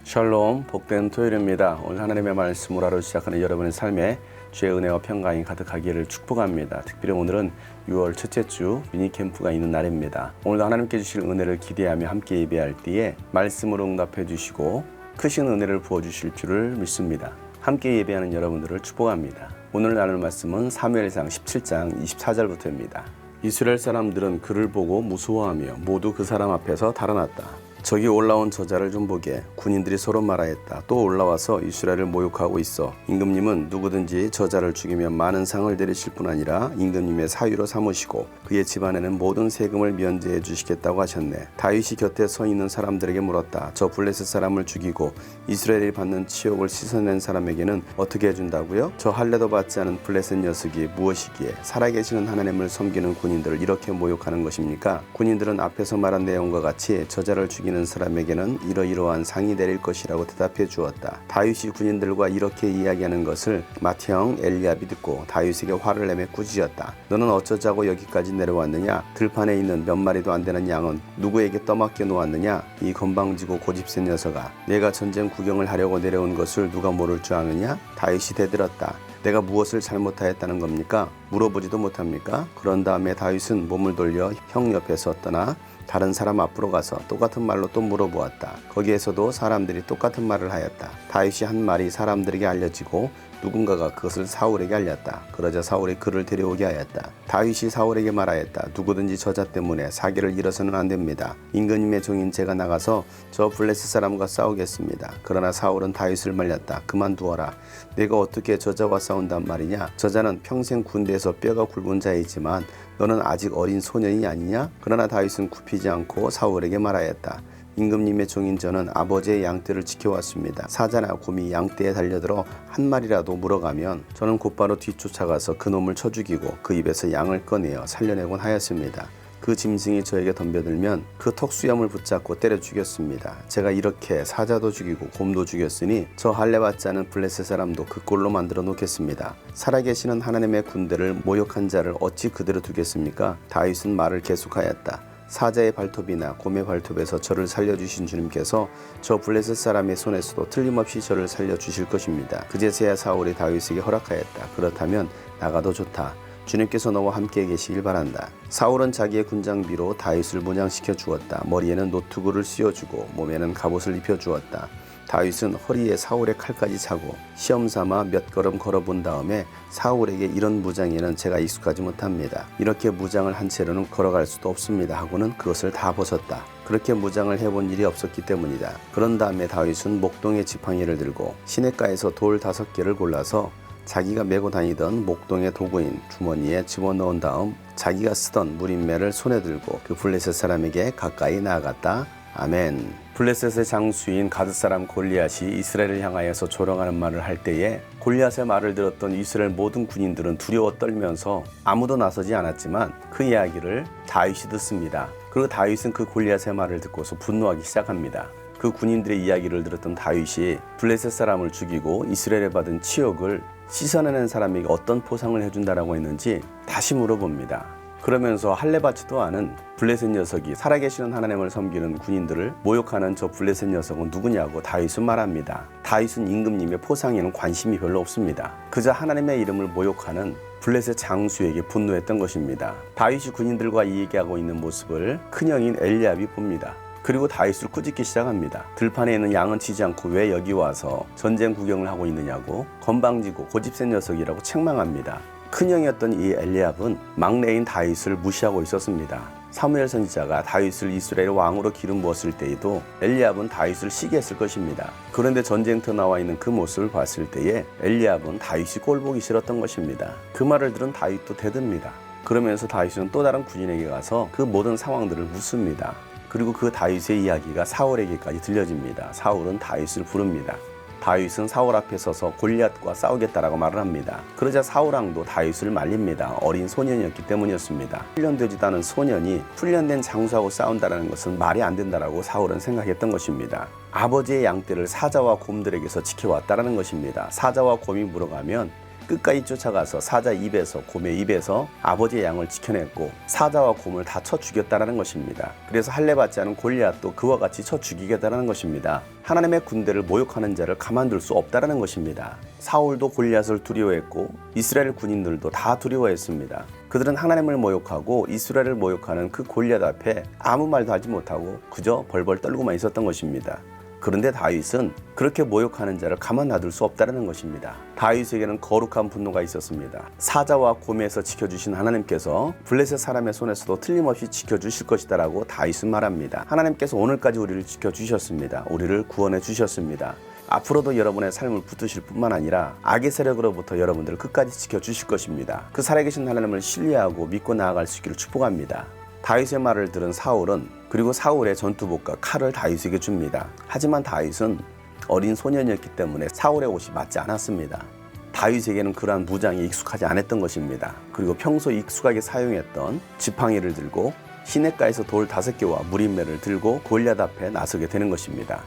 샬롬, 복된 토요일입니다. 오늘 하나님의 말씀으로 하루 시작하는 여러분의 삶에 주의 은혜와 평강이 가득하기를 축복합니다. 특별히 오늘은 6월 첫째 주 미니캠프가 있는 날입니다. 오늘도 하나님께 주실 은혜를 기대하며 함께 예배할 때에 말씀으로 응답해 주시고 크신 은혜를 부어주실 줄을 믿습니다. 함께 예배하는 여러분들을 축복합니다. 오늘 나눌 말씀은 사무엘상 17장 24절부터입니다. 이스라엘 사람들은 그를 보고 무서워하며 모두 그 사람 앞에서 달아났다. 저기 올라온 저자를 좀 보게. 군인들이 서로 말하였다. 또 올라와서 이스라엘을 모욕하고 있어. 임금님은 누구든지 저자를 죽이면 많은 상을 내리실 뿐 아니라 임금님의 사위로 삼으시고 그의 집안에는 모든 세금을 면제해 주시겠다고 하셨네. 다윗이 곁에 서 있는 사람들에게 물었다. 저 블레셋 사람을 죽이고 이스라엘이 받는 치욕을 씻어낸 사람에게는 어떻게 해준다고요? 저 할례도 받지 않은 블레셋 녀석이 무엇이기에 살아계시는 하나님을 섬기는 군인들을 이렇게 모욕하는 것입니까? 군인들은 앞에서 말한 내용과 같이 저자를 죽이는 사람에게는 이러이러한 상이 내릴 것이라고 대답해 주었다. 다윗이 군인들과 이렇게 이야기하는 것을 맏형 엘리압이 듣고 다윗에게 화를 내며 꾸짖었다. 너는 어쩌자고 여기까지 내려왔느냐? 들판에 있는 몇 마리도 안 되는 양은 누구에게 떠맡겨 놓았느냐? 이 건방지고 고집센 녀석아, 내가 전쟁 구경을 하려고 내려온 것을 누가 모를 줄 아느냐? 다윗이 대들었다. 내가 무엇을 잘못하였다는 겁니까? 물어보지도 못합니까? 그런 다음에 다윗은 몸을 돌려 형 옆에서 떠나 다른 사람 앞으로 가서 똑같은 말로 또 물어보았다. 거기에서도 사람들이 똑같은 말을 하였다. 다윗이 한 말이 사람들에게 알려지고 누군가가 그것을 사울에게 알렸다. 그러자 사울이 그를 데려오게 하였다. 다윗이 사울에게 말하였다. 누구든지 저자 때문에 사기를 잃어서는 안 됩니다. 임금님의 종인 제가 나가서 저 블레셋 사람과 싸우겠습니다. 그러나 사울은 다윗을 말렸다. 그만두어라. 내가 어떻게 저자와 싸운단 말이냐? 저자는 평생 군대에서 뼈가 굵은 자이지만 너는 아직 어린 소년이 아니냐? 그러나 다윗은 굽히지 않고 사울에게 말하였다. 임금님의 종인 저는 아버지의 양떼를 지켜왔습니다. 사자나 곰이 양떼에 달려들어 한 마리라도 물어가면 저는 곧바로 뒤쫓아가서 그 놈을 쳐 죽이고 그 입에서 양을 꺼내어 살려내곤 하였습니다. 그 짐승이 저에게 덤벼들면 그 턱수염을 붙잡고 때려 죽였습니다. 제가 이렇게 사자도 죽이고 곰도 죽였으니 저 할례 받지 않은 블레셋 사람도 그 꼴로 만들어 놓겠습니다. 살아계시는 하나님의 군대를 모욕한 자를 어찌 그대로 두겠습니까? 다윗은 말을 계속하였다. 사자의 발톱이나 곰의 발톱에서 저를 살려주신 주님께서 저 블레셋 사람의 손에서도 틀림없이 저를 살려주실 것입니다. 그제서야 사울이 다윗에게 허락하였다. 그렇다면 나가도 좋다. 주님께서 너와 함께 계시길 바란다. 사울은 자기의 군장비로 다윗을 문양시켜 주었다. 머리에는 노투구를 씌워주고 몸에는 갑옷을 입혀주었다. 다윗은 허리에 사울의 칼까지 차고 시험삼아 몇 걸음 걸어본 다음에 사울에게 이런 무장에는 제가 익숙하지 못합니다. 이렇게 무장을 한 채로는 걸어갈 수도 없습니다 하고는 그것을 다 벗었다. 그렇게 무장을 해본 일이 없었기 때문이다. 그런 다음에 다윗은 목동의 지팡이를 들고 시냇가에서 돌 5개를 골라서 자기가 메고 다니던 목동의 도구인 주머니에 집어넣은 다음 자기가 쓰던 무림매를 손에 들고 그 블레셋 사람에게 가까이 나아갔다. 아멘. 블레셋의 장수인 가드 사람 골리앗이 이스라엘을 향하여서 조롱하는 말을 할 때에 골리앗의 말을 들었던 이스라엘 모든 군인들은 두려워 떨면서 아무도 나서지 않았지만 그 이야기를 다윗이 듣습니다. 그리고 다윗은 그 골리앗의 말을 듣고서 분노하기 시작합니다. 그 군인들의 이야기를 들었던 다윗이 블레셋 사람을 죽이고 이스라엘에 받은 치욕을 씻어내는 사람에게 어떤 포상을 해준다라고 했는지 다시 물어봅니다. 그러면서 할례 받지도 않은 블레셋 녀석이 살아계시는 하나님을 섬기는 군인들을 모욕하는 저 블레셋 녀석은 누구냐고 다윗은 말합니다. 다윗은 임금님의 포상에는 관심이 별로 없습니다. 그저 하나님의 이름을 모욕하는 블레셋 장수에게 분노했던 것입니다. 다윗이 군인들과 얘기하고 있는 모습을 큰형인 엘리압이 봅니다. 그리고 다윗을 꾸짖기 시작합니다. 들판에 있는 양은 치지 않고 왜 여기 와서 전쟁 구경을 하고 있느냐고 건방지고 고집센 녀석이라고 책망합니다. 큰형이었던 이 엘리압은 막내인 다윗을 무시하고 있었습니다. 사무엘 선지자가 다윗을 이스라엘 왕으로 기름 부었을 때에도 엘리압은 다윗을 시기했을 것입니다. 그런데 전쟁터 나와 있는 그 모습을 봤을 때에 엘리압은 다윗이 꼴보기 싫었던 것입니다. 그 말을 들은 다윗도 대듭니다. 그러면서 다윗은 또 다른 군인에게 가서 그 모든 상황들을 묻습니다. 그리고 그 다윗의 이야기가 사울에게까지 들려집니다. 사울은 다윗을 부릅니다. 다윗은 사울 앞에 서서 골리앗과 싸우겠다라고 말을 합니다. 그러자 사울왕도 다윗을 말립니다. 어린 소년이었기 때문이었습니다. 훈련되지도 않은 소년이 훈련된 장수하고 싸운다는 것은 말이 안 된다라고 사울은 생각했던 것입니다. 아버지의 양떼를 사자와 곰들에게서 지켜왔다라는 것입니다. 사자와 곰이 물어가면 끝까지 쫓아가서 사자 입에서 곰의 입에서 아버지의 양을 지켜냈고 사자와 곰을 다 쳐 죽였다는 것입니다. 그래서 할례 받지 않은 골리앗도 그와 같이 쳐 죽이겠다는 것입니다. 하나님의 군대를 모욕하는 자를 가만둘 수 없다는 것입니다. 사울도 골리앗을 두려워했고 이스라엘 군인들도 다 두려워했습니다. 그들은 하나님을 모욕하고 이스라엘을 모욕하는 그 골리앗 앞에 아무 말도 하지 못하고 그저 벌벌 떨고만 있었던 것입니다. 그런데 다윗은 그렇게 모욕하는 자를 가만 놔둘 수 없다는 것입니다. 다윗에게는 거룩한 분노가 있었습니다. 사자와 곰에서 지켜주신 하나님께서 블레셋 사람의 손에서도 틀림없이 지켜주실 것이다 라고 다윗은 말합니다. 하나님께서 오늘까지 우리를 지켜주셨습니다. 우리를 구원해 주셨습니다. 앞으로도 여러분의 삶을 붙드실 뿐만 아니라 악의 세력으로부터 여러분들을 끝까지 지켜주실 것입니다. 그 살아계신 하나님을 신뢰하고 믿고 나아갈 수 있기를 축복합니다. 다윗의 말을 들은 사울은 그리고 사울의 전투복과 칼을 다윗에게 줍니다. 하지만 다윗은 어린 소년이었기 때문에 사울의 옷이 맞지 않았습니다. 다윗에게는 그러한 무장이 익숙하지 않았던 것입니다. 그리고 평소 익숙하게 사용했던 지팡이를 들고 시냇가에서 돌 5개와 무림매를 들고 골리앗 앞에 나서게 되는 것입니다.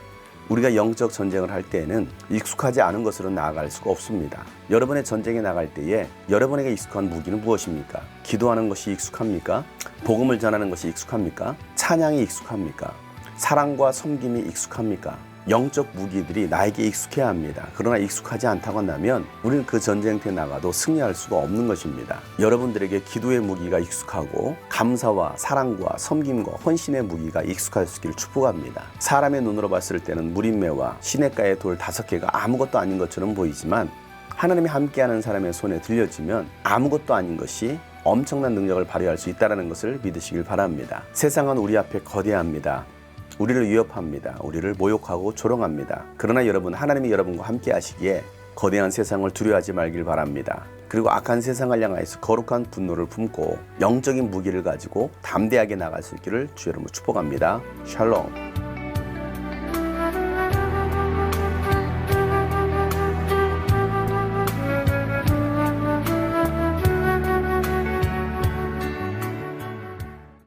우리가 영적 전쟁을 할 때에는 익숙하지 않은 것으로 나아갈 수가 없습니다. 여러분의 전쟁에 나갈 때에 여러분에게 익숙한 무기는 무엇입니까? 기도하는 것이 익숙합니까? 복음을 전하는 것이 익숙합니까? 찬양이 익숙합니까? 사랑과 섬김이 익숙합니까? 영적 무기들이 나에게 익숙해야 합니다. 그러나 익숙하지 않다고 한다면 우리는 그 전쟁터에 나가도 승리할 수가 없는 것입니다. 여러분들에게 기도의 무기가 익숙하고 감사와 사랑과 섬김과 헌신의 무기가 익숙할 수 있기를 축복합니다. 사람의 눈으로 봤을 때는 무림매와 시냇가의 돌 5개가 아무것도 아닌 것처럼 보이지만 하나님이 함께하는 사람의 손에 들려지면 아무것도 아닌 것이 엄청난 능력을 발휘할 수 있다는 것을 믿으시길 바랍니다. 세상은 우리 앞에 거대합니다. 우리를 위협합니다. 우리를 모욕하고 조롱합니다. 그러나 여러분, 하나님이 여러분과 함께 하시기에 거대한 세상을 두려워하지 말길 바랍니다. 그리고 악한 세상을 향하여서 거룩한 분노를 품고 영적인 무기를 가지고 담대하게 나갈 수 있기를 주 여러분 축복합니다. 샬롬.